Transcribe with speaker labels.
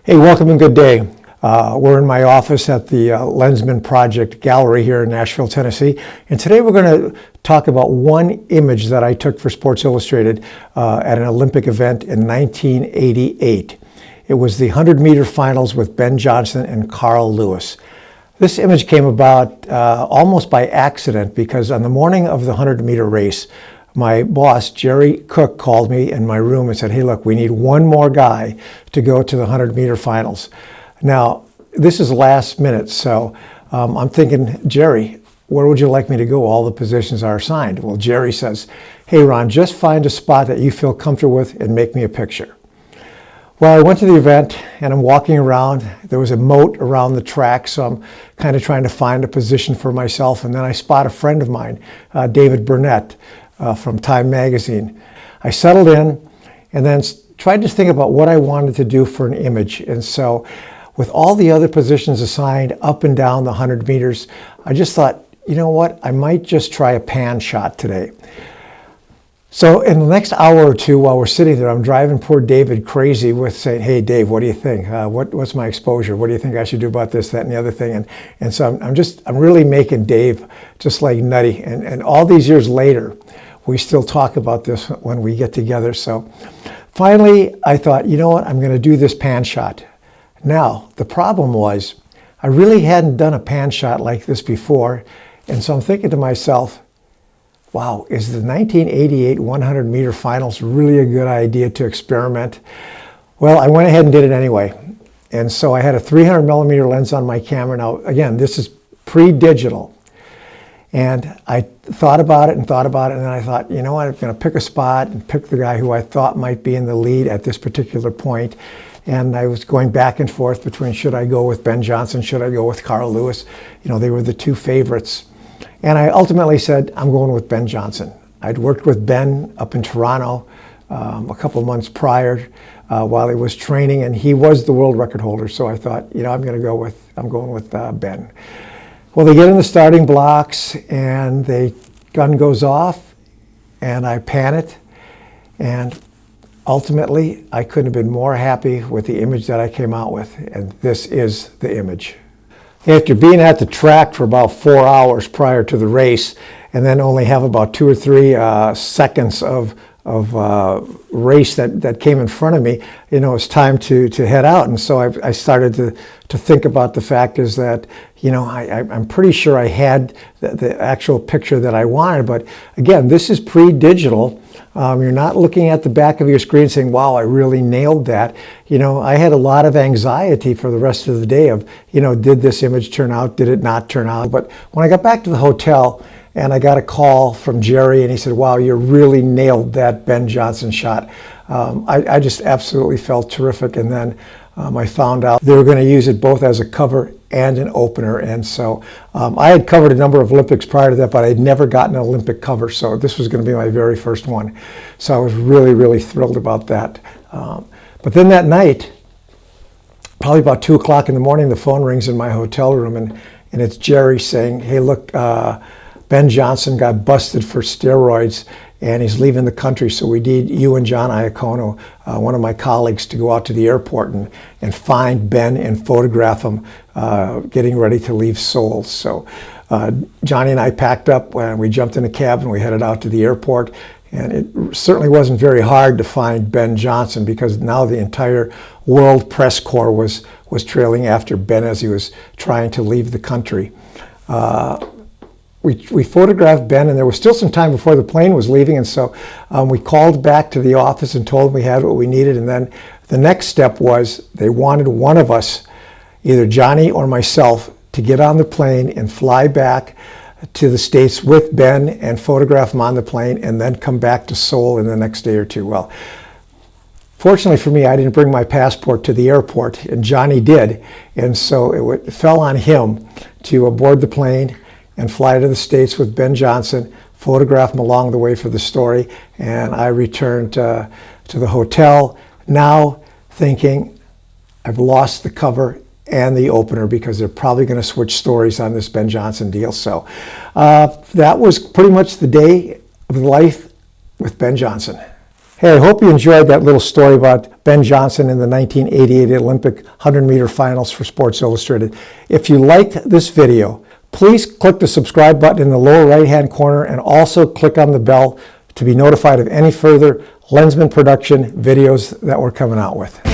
Speaker 1: Hey, welcome and good day. We're in my office at the Lensman Project Gallery here in Nashville, Tennessee. And today we're going to talk about one image that I took for Sports Illustrated at an Olympic event in 1988. It was the 100-meter finals with Ben Johnson and Carl Lewis. This image came about almost by accident because on the morning of the 100-meter race, my boss, Jerry Cook, called me in my room and said, hey, look, we need one more guy to go to the 100-meter finals. Now, this is last minute, so I'm thinking, Jerry, where would you like me to go? All the positions are assigned. Well, Jerry says, hey, Ron, just find a spot that you feel comfortable with and make me a picture. Well, I went to the event and I'm walking around. There was a moat around the track, so I'm kind of trying to find a position for myself. And then I spot a friend of mine, David Burnett, from Time magazine. I settled in and then tried to think about what I wanted to do for an image. And so with all the other positions assigned up and down the 100 meters, I just thought, you know what, I might just try a pan shot today. So in the next hour or two while we're sitting there, I'm driving poor David crazy with saying, hey, Dave, what do you think? What's my exposure? What do you think I should do about this, that, and the other thing? And so I'm really making Dave just like nutty. And all these years later, we still talk about this when we get together. So finally, I thought, you know what, I'm going to do this pan shot. Now, the problem was I really hadn't done a pan shot like this before. And so I'm thinking to myself, wow, is the 1988 100-meter finals really a good idea to experiment? Well, I went ahead and did it anyway. And so I had a 300 millimeter lens on my camera. Now, again, this is pre-digital. And I thought about it, and then I thought, you know what, I'm going to pick a spot and pick the guy who I thought might be in the lead at this particular point. And I was going back and forth between should I go with Ben Johnson, should I go with Carl Lewis? You know, they were the two favorites. And I ultimately said, I'm going with Ben Johnson. I'd worked with Ben up in Toronto a couple of months prior while he was training, and he was the world record holder. So I thought, you know, I'm going with Ben. Well, they get in the starting blocks, and the gun goes off, and I pan it, and ultimately, I couldn't have been more happy with the image that I came out with, and this is the image. After being at the track for about 4 hours prior to the race, and then only have about 2 or 3 seconds of race that came in front of me, you know, it's time to head out. And so I started to think about the fact is that, you know, I'm pretty sure I had the actual picture that I wanted. But again, this is pre-digital. You're not looking at the back of your screen saying, wow, I really nailed that. You know, I had a lot of anxiety for the rest of the day of, you know, did this image turn out? Did it not turn out? But when I got back to the hotel, and I got a call from Jerry, and he said, wow, you really nailed that Ben Johnson shot. I just absolutely felt terrific. And then I found out they were going to use it both as a cover and an opener. And so I had covered a number of Olympics prior to that, but I had never gotten an Olympic cover. So this was going to be my very first one. So I was really, really thrilled about that. But then that night, probably about 2 o'clock in the morning, the phone rings in my hotel room, and it's Jerry saying, hey, look, Ben Johnson got busted for steroids and he's leaving the country, so we need you and John Iacono, one of my colleagues, to go out to the airport and find Ben and photograph him getting ready to leave Seoul. So Johnny and I packed up and we jumped in a cab and we headed out to the airport. And it certainly wasn't very hard to find Ben Johnson because now the entire world press corps was trailing after Ben as he was trying to leave the country. We photographed Ben, and there was still some time before the plane was leaving, and so we called back to the office and told them we had what we needed, and then the next step was they wanted one of us, either Johnny or myself, to get on the plane and fly back to the States with Ben and photograph him on the plane and then come back to Seoul in the next day or two. Well, fortunately for me, I didn't bring my passport to the airport, and Johnny did, and so it fell on him to board the plane and fly to the States with Ben Johnson, photograph him along the way for the story, and I returned to the hotel, now thinking I've lost the cover and the opener because they're probably going to switch stories on this Ben Johnson deal. So that was pretty much the day of life with Ben Johnson. Hey, I hope you enjoyed that little story about Ben Johnson in the 1988 Olympic 100-meter finals for Sports Illustrated. If you liked this video, please click the subscribe button in the lower right-hand corner and also click on the bell to be notified of any further Lensman production videos that we're coming out with.